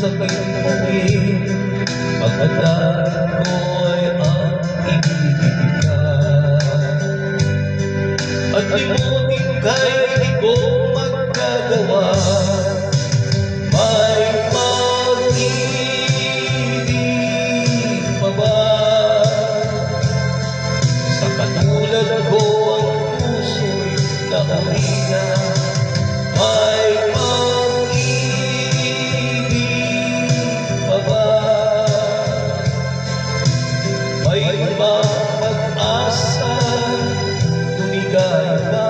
sakit muli pagkatapos ko ay ang ibigin ka. At limutin ka'y di ko magkagawa. May pag-ibig pa ba sa katulad ko ang puso'y naumina? May pag-ibig pa ba? May ibang pag-asa, lumigaya ka.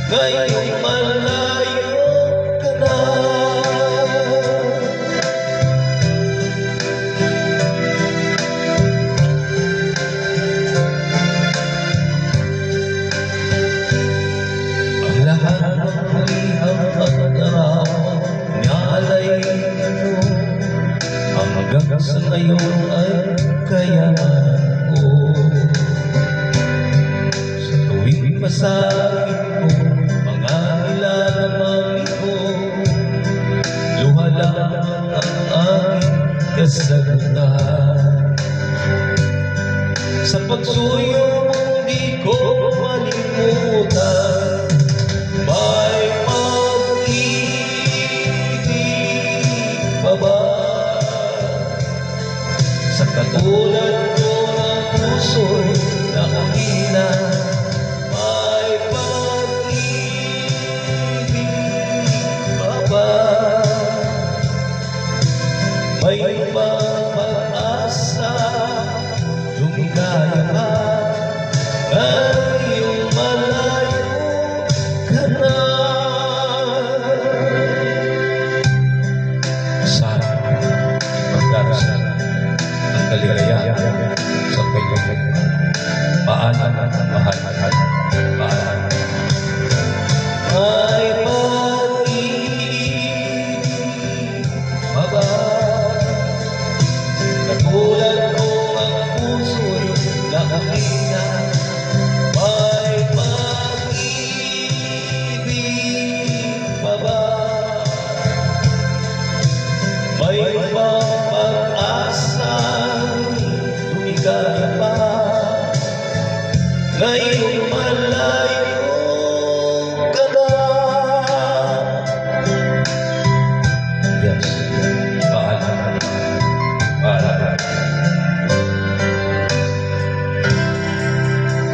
Ngayong malayo ka na. Ang lahat ng kulihang pagdarama nialay mo, hanggang sa ngayon ay kayaman ko. Sa tuwing masakit ko, mga nilalamang ko, luha lang ang aking kasagutan. Sa pagsuyo mong di ko malimutan, may pag-ibig pa ba sa katulad ko ng puso'y naumina? May pag-ibig pa ba? May ibang pag-asa, lumigaya ka. Ngayong malayo ka na. Sana ipagdarasal ang kaligaya sa kanyang paanan at mahal. May pag-ibig pa ba? Katulad ko ang puso'y naumina. May pag-ibig pa ba? May ibang pag-asa, lumigaya pa. Ngayong